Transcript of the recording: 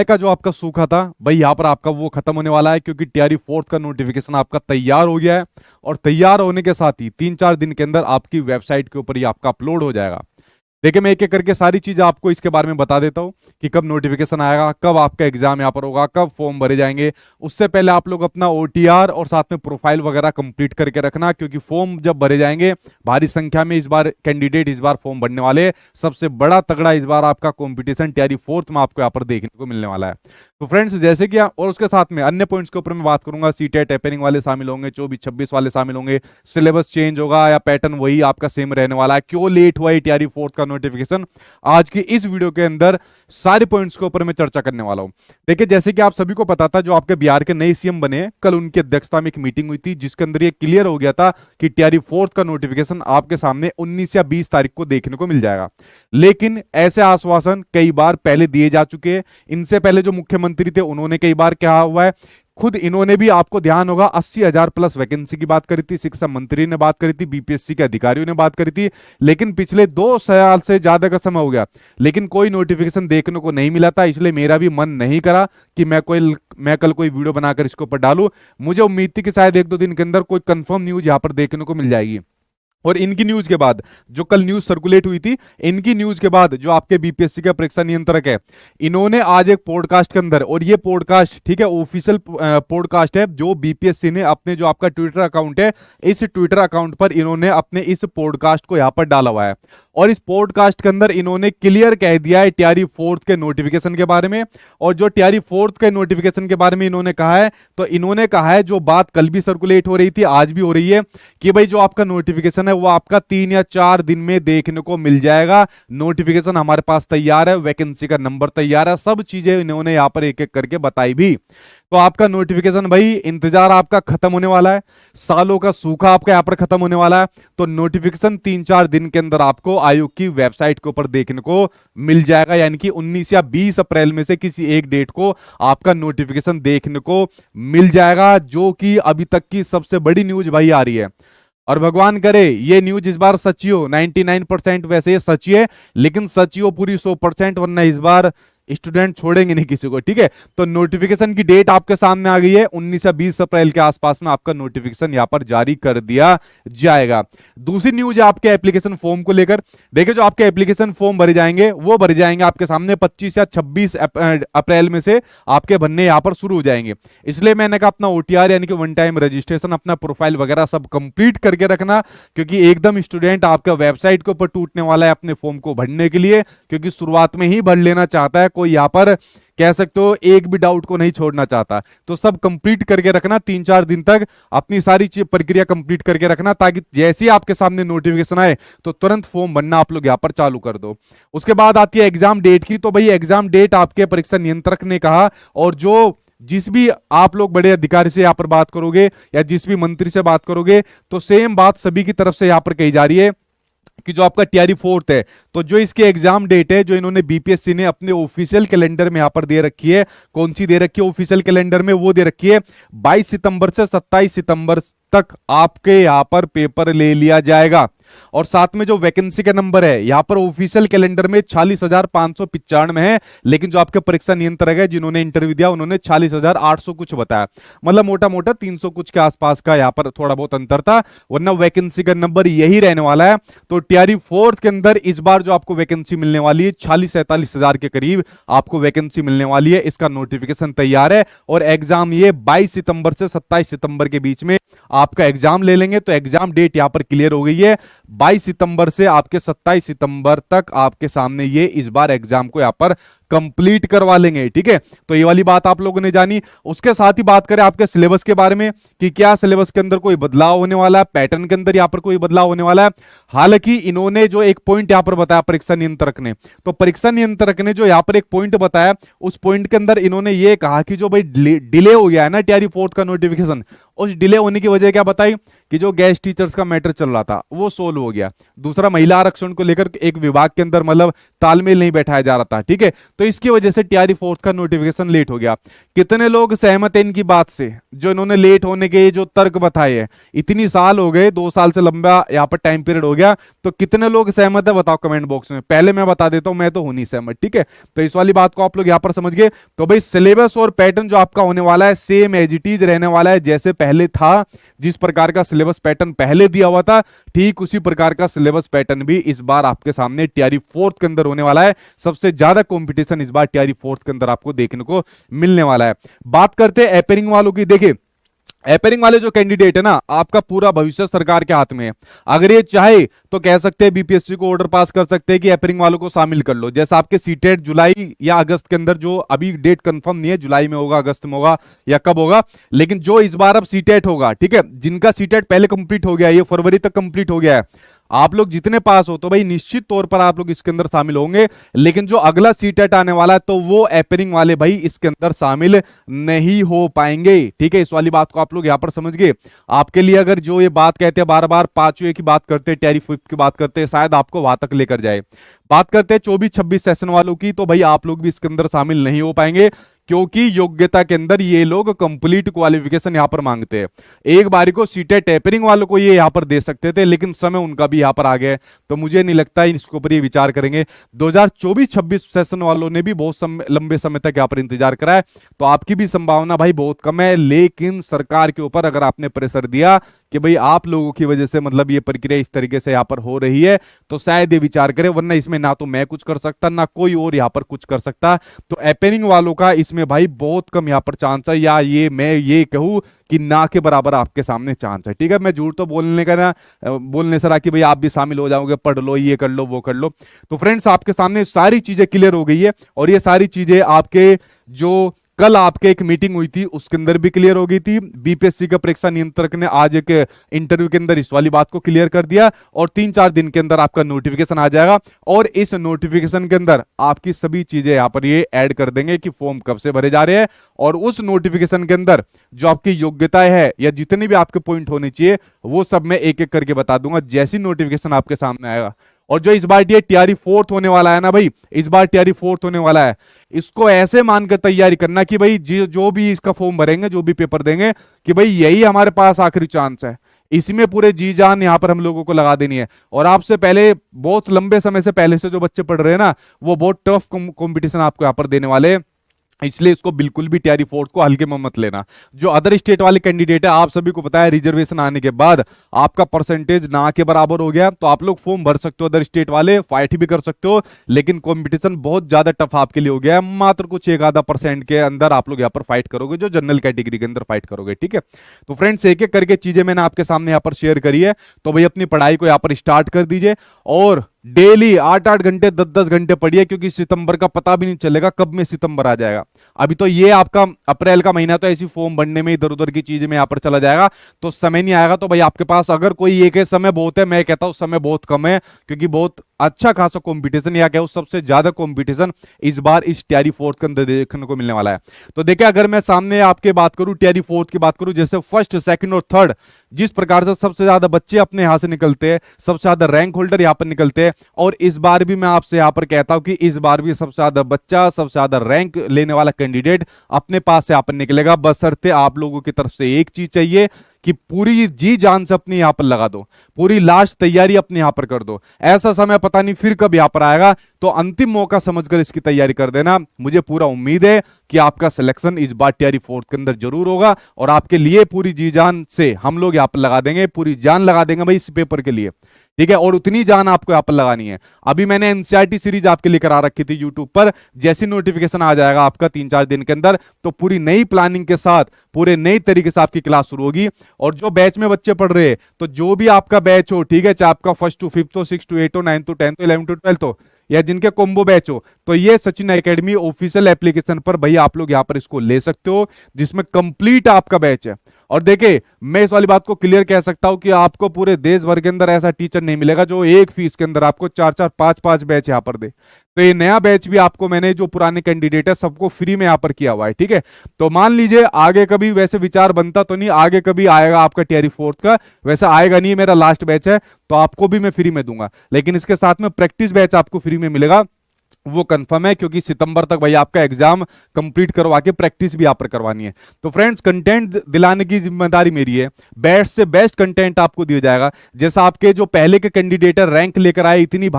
का जो आपका सूखा था भाई यहाँ पर आपका वो खत्म होने वाला है, क्योंकि टीआरई फोर्थ का नोटिफिकेशन आपका तैयार हो गया है। और तैयार होने के साथ ही 3-4 दिन के अंदर आपकी वेबसाइट के ऊपर ही आपका अपलोड हो जाएगा। देखिए मैं एक एक करके सारी चीजें आपको इसके बारे में बता देता हूँ कि कब नोटिफिकेशन आएगा, कब आपका एग्जाम यहाँ पर होगा, कब फॉर्म भरे जाएंगे। उससे पहले आप लोग अपना ओटीआर और साथ में प्रोफाइल वगैरह कंप्लीट करके रखना, क्योंकि फॉर्म जब भरे जाएंगे भारी संख्या में इस बार कैंडिडेट इस बार फॉर्म भरने वाले। सबसे बड़ा तगड़ा इस बार आपका कॉम्पिटिशन टीआरई फोर्थ में आपको यहाँ पर देखने को मिलने वाला है। तो फ्रेंड्स जैसे कि और उसके साथ में अन्य पॉइंट्स के ऊपर मैं बात करूंगा। सीटेट एपेनिंग वाले शामिल होंगे, 24-26 वाले शामिल होंगे, सिलेबस चेंज होगा या पैटर्न वही आपका सेम रहने वाला है, क्यों लेट हुआ है टीआरई फोर्थ का नोटिफिकेशन, आज की इस वीडियो के अंदर सारे पॉइंट्स के ऊपर मैं चर्चा करने वाला हूं। देखिए जैसे कि आप सभी को पता था, जो आपके बिहार के नए सीएम बने कल उनकी अध्यक्षता में एक मीटिंग हुई थी, जिसके अंदर ये क्लियर हो गया था कि टीआरई फोर्थ का नोटिफिकेशन आपके सामने 19 या 20 तारीख को देखने को मिल जाएगा। लेकिन ऐसे आश्वासन कई बार पहले दिए जा चुके हैं। इनसे पहले जो मुख्यमंत्री थे उन्होंने कई बार कहा हुआ है, खुद इन्होंने भी, आपको ध्यान होगा, 80,000 प्लस वैकेंसी की बात करी थी, शिक्षा मंत्री ने बात करी थी, बीपीएससी के अधिकारियों ने बात करी थी। लेकिन पिछले 2 साल से ज्यादा का समय हो गया, लेकिन कोई नोटिफिकेशन देखने को नहीं मिला था। इसलिए मेरा भी मन नहीं करा कि मैं कल कोई वीडियो बनाकर इसके ऊपर डालूं। मुझे उम्मीद थी कि शायद 1-2 दिन के अंदर कोई कंफर्म न्यूज यहां पर देखने को मिल जाएगी। और इनकी न्यूज के बाद, जो कल न्यूज सर्कुलेट हुई थी, इनकी न्यूज के बाद जो आपके बीपीएससी का परीक्षा नियंत्रक है, इन्होंने आज एक पॉडकास्ट के अंदर, और ये पॉडकास्ट ठीक है ऑफिशियल पॉडकास्ट है, जो बीपीएससी ने अपने जो आपका ट्विटर अकाउंट है, इस ट्विटर अकाउंट पर इन्होंने अपने इस पॉडकास्ट को यहां पर डाला हुआ है। और इस पॉडकास्ट के अंदर इन्होंने क्लियर कह दिया है टीआरई फोर्थ के नोटिफिकेशन के बारे में। और जो टीआरई फोर्थ के नोटिफिकेशन के बारे में इन्होंने कहा है, तो इन्होंने कहा है जो बात कल भी सर्कुलेट हो रही थी, आज भी हो रही है, कि भाई जो आपका नोटिफिकेशन है वो आपका 3 या 4 दिन में देखने को मिल जाएगा। नोटिफिकेशन हमारे पास तैयार है, वैकेंसी का नंबर तैयार है, सब चीजें इन्होंने यहां पर एक एक करके बताई भी। तो आपका नोटिफिकेशन भाई, इंतजार आपका खत्म होने वाला है, सालों का सूखा आपका यहां पर खत्म होने वाला है। तो नोटिफिकेशन 3-4 दिन के अंदर आपको आयोग की वेबसाइट के ऊपर देखने को मिल जाएगा, यानी कि 19 या 20 अप्रैल में से किसी एक डेट को आपका नोटिफिकेशन देखने को मिल जाएगा, जो कि अभी तक की सबसे बड़ी न्यूज भाई आ रही है। और भगवान करे ये न्यूज इस बार सच्ची हो। 99% वैसे ये सच्ची है, लेकिन सच्ची हो पूरी 100%, वरना इस बार स्टूडेंट छोड़ेंगे नहीं किसी को, ठीक है। तो नोटिफिकेशन की डेट आपके सामने आ गई है, 19 या 20 अप्रैल के आसपास में आपका नोटिफिकेशन यहां पर जारी कर दिया जाएगा। दूसरी न्यूज है आपके एप्लीकेशन फॉर्म को लेकर। देखिए जो आपके एप्लीकेशन फॉर्म भरे जाएंगे वो भरे जाएंगे आपके सामने 25 या 26 अप्रैल में से आपके भरने यहां पर शुरू हो जाएंगे। इसलिए मैंने कहा अपना ओटीआर यानी कि वन टाइम रजिस्ट्रेशन, अपना प्रोफाइल वगैरह सब कंप्लीट करके रखना, क्योंकि एकदम स्टूडेंट आपका वेबसाइट के ऊपर टूटने वाला है अपने फॉर्म को भरने के लिए, क्योंकि शुरुआत में ही भर लेना चाहता है, कोई यहां पर कह सकते हो एक भी डाउट को नहीं छोड़ना चाहता। तो सब कंप्लीट करके रखना, 3-4 दिन तक अपनी सारी प्रक्रिया कंप्लीट करके रखना, ताकि जैसे ही आपके सामने नोटिफिकेशन आए तो तुरंत फॉर्म भरना आप लोग यहां पर चालू कर दो। उसके बाद आती है एग्जाम डेट की। तो भाई एग्जाम डेट आपके परीक्षा नियंत्रक ने कहा, और जो जिस भी आप लोग बड़े अधिकारी से यहां पर बात करोगे या जिस भी मंत्री से बात करोगे, तो सेम बात सभी की तरफ से यहां पर कही जा रही है कि जो आपका टीआरई फोर्थ है, तो जो इसकी एग्जाम डेट है, जो इन्होंने बीपीएससी ने अपने ऑफिशियल कैलेंडर में यहां पर दे रखी है, कौन सी दे रखी है ऑफिशियल कैलेंडर में, वो दे रखी है 22 सितंबर से 27 सितंबर तक आपके यहां पर पेपर ले लिया जाएगा। और साथ में जो वैकेंसी का नंबर है यहां पर ऑफिशियल कैलेंडर में 46,595 है, लेकिन जो आपके परीक्षा नियंत्रक है जिन्होंने इंटरव्यू दिया उन्होंने 46,800 कुछ बताया, मतलब मोटा मोटा 300 कुछ के आसपास का यहां पर थोड़ा बहुत अंतर था, वरना वैकेंसी का नंबर यही रहने वाला है। तो टीआरई फोर्थ के अंदर इस बार जो आपको वैकेंसी मिलने वाली है 40-47 हजार के करीब आपको वैकेंसी मिलने वाली है। इसका नोटिफिकेशन तैयार है और एग्जाम ये 22 सितंबर से 27 सितंबर के बीच में आपका एग्जाम ले लेंगे। तो एग्जाम डेट यहां पर क्लियर हो गई है, 22 सितंबर से आपके 27 सितंबर तक आपके सामने ये इस बार एग्जाम को यहां पर कंप्लीट करवा लेंगे, ठीक है। तो ये वाली बात आप लोगों ने जानी। उसके साथ ही बात करें आपके सिलेबस के बारे में कि क्या सिलेबस के अंदर कोई बदलाव होने वाला है, पैटर्न के अंदर यहां पर कोई बदलाव होने वाला है। हालांकि इन्होंने जो एक पॉइंट यहां पर बताया परीक्षा नियंत्रक ने, तो परीक्षा नियंत्रक ने जो यहां पर एक पॉइंट बताया, उस पॉइंट के अंदर इन्होंने ये कहा कि जो भाई डिले हो गया है ना टीआरई फोर्थ का नोटिफिकेशन, उस डिले होने की वजह क्या बताई कि जो गेस्ट टीचर्स का मैटर चल रहा था वो सोल्व हो गया। दूसरा, महिला आरक्षण को लेकर एक विभाग के अंदर मतलब तालमेल नहीं बैठाया जा रहा था, ठीक है, तो इसकी वजह से टीआरई फोर्थ का नोटिफिकेशन लेट हो गया। कितने लोग सहमत हैं इनकी बात से, जो इन्होंने लेट होने के जो तर्क बताए हैं, इतनी साल हो गए, 2 साल से लंबा यहाँ पर टाइम पीरियड हो गया, तो कितने लोग सहमत है बताओ कमेंट बॉक्स में। पहले मैं बता देता हूं, मैं तो हूं नहीं सहमत, ठीक है, तो इस वाली बात को आप लोग यहाँ पर समझ गए। तो भाई सिलेबस और पैटर्न जो आपका होने वाला है सेम एज इट इज रहने वाला है, जैसे पहले था। जिस प्रकार का सिलेबस पैटर्न पहले दिया हुआ था, ठीक उसी प्रकार का सिलेबस पैटर्न भी इस बार आपके सामने टीआरई फोर्थ के अंदर होने वाला है। सबसे ज्यादा कंपटीशन इस बार टीआरई फोर्थ के अंदर आपको देखने को मिलने वाला है। बात करते हैं एपेयरिंग वालों की। देखिए, एपेयरिंग वाले जो कैंडिडेट है ना, आपका पूरा भविष्य सरकार के हाथ में है। अगर ये चाहे तो कह सकते हैं बीपीएससी को ऑर्डर पास कर सकते हैं कि एपेयरिंग वालों को शामिल कर लो। जैसा आपके सीटेट जुलाई या अगस्त के अंदर, जो अभी डेट कंफर्म नहीं है, जुलाई में होगा, अगस्त में होगा या कब होगा, लेकिन जो इस बार अब सीटेट होगा, ठीक है, जिनका सीटेट पहले कंप्लीट हो गया, ये फरवरी तक कंप्लीट हो गया है, आप लोग जितने पास हो तो भाई निश्चित तौर पर आप लोग इसके अंदर शामिल होंगे। लेकिन जो अगला सीटेट आने वाला है, तो वो एपेयरिंग वाले भाई इसके अंदर शामिल नहीं हो पाएंगे, ठीक है, इस वाली बात को आप लोग यहां पर समझ गए। आपके लिए अगर जो ये बात कहते हैं बार बार, पांचवे की बात करते हैं, टीआरई फिफ्थ की बात करते हैं, शायद आपको वहां तक लेकर जाए। बात करते हैं 24-26 सेशन वालों की, तो भाई आप लोग भी इसके अंदर शामिल नहीं हो पाएंगे, क्योंकि योग्यता के अंदर ये लोग कंप्लीट क्वालिफिकेशन यहां पर मांगते हैं। एक बारी को सीटेट टेपरिंग वालों को ये यहां पर दे सकते थे, लेकिन समय उनका भी यहां पर आ गया है, तो मुझे नहीं लगता इसके ऊपर ये विचार करेंगे। 2024-26 सेशन वालों ने भी बहुत लंबे समय तक यहां पर इंतजार करा है, तो आपकी भी संभावना भाई बहुत कम है। लेकिन सरकार के ऊपर अगर आपने प्रेशर दिया कि भाई आप लोगों की वजह से मतलब ये प्रक्रिया इस तरीके से यहां पर हो रही है, तो शायद ये विचार करें, वरना इसमें ना तो मैं कुछ कर सकता, ना कोई और यहां पर कुछ कर सकता। तो एपेयरिंग वालों का इसमें भाई बहुत कम यहां पर चांस है, या ये मैं ये कहूं कि ना के बराबर आपके सामने चांस है, ठीक है। मैं झूठ तो बोलने का ना, बोलने से रहा कि भाई आप भी शामिल हो जाओगे, पढ़ लो, ये कर लो, वो कर लो। तो फ्रेंड्स, आपके सामने सारी चीजें क्लियर हो गई है, और ये सारी चीजें आपके जो कल आपके एक मीटिंग हुई थी उसके अंदर भी क्लियर हो गई थी। बीपीएससी का परीक्षा नियंत्रक ने आज एक इंटरव्यू के अंदर इस वाली बात को क्लियर कर दिया, और 3-4 दिन के अंदर आपका नोटिफिकेशन आ जाएगा, और इस नोटिफिकेशन के अंदर आपकी सभी चीजें यहां पर ये ऐड कर देंगे कि फॉर्म कब से भरे जा रहे हैं, और उस नोटिफिकेशन के अंदर जो आपकी योग्यताएं है या जितने भी आपके पॉइंट होने चाहिए, वो सब मैं एक एक करके बता दूंगा जैसी नोटिफिकेशन आपके सामने आएगा। और जो इस बार ये टीआरई फोर्थ होने वाला है ना भाई, इस बार टीआरई फोर्थ होने वाला है, इसको ऐसे मानकर तैयारी करना कि भाई जो भी इसका फॉर्म भरेंगे, जो भी पेपर देंगे, कि भाई यही हमारे पास आखिरी चांस है, इसमें पूरे जी जान यहां पर हम लोगों को लगा देनी है। और आपसे पहले, बहुत लंबे समय से पहले से जो बच्चे पढ़ रहे हैं ना, वो बहुत टफ कंपटीशन आपको यहां पर देने वाले हैं, इसलिए इसको बिल्कुल भी टीआरई फोर्थ को हल्के में मत लेना। जो अदर स्टेट वाले कैंडिडेट है, आप सभी को पता है रिजर्वेशन आने के बाद आपका परसेंटेज ना के बराबर हो गया, तो आप लोग फॉर्म भर सकते हो, अदर स्टेट वाले फाइट भी कर सकते हो, लेकिन कंपटीशन बहुत ज्यादा टफ आपके लिए हो गया है। मात्र कुछ 1-आधा% के अंदर आप लोग यहाँ पर फाइट करोगे, जो जनरल कैटेगरी के अंदर फाइट करोगे, ठीक है। तो फ्रेंड्स, एक एक करके चीजें मैंने आपके सामने यहाँ पर शेयर करी है, तो भाई अपनी पढ़ाई को यहाँ पर स्टार्ट कर दीजिए, और डेली 8-8 घंटे 10-10 घंटे पढ़िए, क्योंकि सितंबर का पता भी नहीं चलेगा कब में सितंबर आ जाएगा। अभी तो ये आपका अप्रैल का महीना तो ऐसी फॉर्म भरने में इधर उधर की चीज में यहां पर चला जाएगा, तो समय नहीं आएगा। तो भाई आपके पास अगर कोई एक समय बहुत है, मैं कहता हूं समय बहुत कम है, क्योंकि बहुत अच्छा खासा कंपटीशन, या क्या सबसे ज्यादा कंपटीशन इस बार इस टीआरई फोर्थ के अंदर देखने को मिलने वाला है। तो देखिए, अगर मैं सामने आपके बात करूं, टीआरई फोर्थ की बात करूं, जैसे फर्स्ट, सेकंड और थर्ड जिस प्रकार से सबसे ज्यादा बच्चे अपने यहां से निकलते हैं, सबसे ज्यादा रैंक होल्डर यहां पर निकलते हैं, और इस बार भी मैं आपसे यहां पर कहता हूं कि इस बार भी सबसे ज्यादा बच्चा, सबसे ज्यादा रैंक लेने वाला कैंडिडेट अपने पास से यहां पर निकलेगा। बशर्ते आप लोगों की तरफ से एक चीज चाहिए कि पूरी जी जान से अपनी यहां पर लगा दो, पूरी लास्ट तैयारी अपने यहां पर कर दो। ऐसा समय पता नहीं फिर कब यहां पर आएगा, तो अंतिम मौका समझकर इसकी तैयारी कर देना। मुझे पूरा उम्मीद है कि आपका सिलेक्शन इस बार टीआरई फोर्थ के अंदर जरूर होगा, और आपके लिए पूरी जी जान से हम लोग यहां पर लगा देंगे, पूरी जान लगा देंगे भाई इस पेपर के लिए, ठीक है। और उतनी जान आपको यहां पर लगानी है। अभी मैंने एनसीईआरटी सीरीज आपके लिए करा रखी थी यूट्यूब पर, जैसी नोटिफिकेशन आ जाएगा आपका 3-4 दिन के अंदर, तो पूरी नई प्लानिंग के साथ, पूरे नई तरीके से आपकी क्लास शुरू होगी। और जो बैच में बच्चे पढ़ रहे हैं, तो जो भी आपका बैच हो, ठीक है, चाहे आपका 1st to 5th हो, 6th to 8th हो, 9th to 10th हो, 11th to 12th हो, या जिनके कॉम्बो बैच हो, तो ये सचिन एकेडमी ऑफिशियल एप्लीकेशन पर भाई आप लोग यहां पर इसको ले सकते हो, जिसमें कंप्लीट आपका बैच है। और देखिए मैं इस वाली बात को क्लियर कह सकता हूं कि आपको पूरे देश भर के अंदर ऐसा टीचर नहीं मिलेगा जो एक फीस के अंदर आपको 4-4 5-5 बैच यहां पर दे। तो ये नया बैच भी आपको मैंने जो पुराने कैंडिडेट है सबको फ्री में यहां पर किया हुआ है, ठीक है। तो मान लीजिए आगे कभी वैसे विचार बनता तो नहीं, आगे कभी आएगा आपका टीआरई फोर्थ का, वैसा आएगा नहीं, मेरा लास्ट बैच है तो आपको भी मैं फ्री में दूंगा, लेकिन इसके साथ में प्रैक्टिस बैच आपको फ्री में मिलेगा, वो कंफर्म है, क्योंकि सितंबर तक भाई आपका एग्जाम कंप्लीट करवा के प्रैक्टिस भी यहाँ पर करवानी है। तो फ्रेंड्स कंटेंट दिलाने की जिम्मेदारी मेरी है, बेस्ट से बेस्ट कंटेंट आपको दिया जाएगा। जैसा आपके जो पहले के कैंडिडेट रैंक लेकर आए इतनी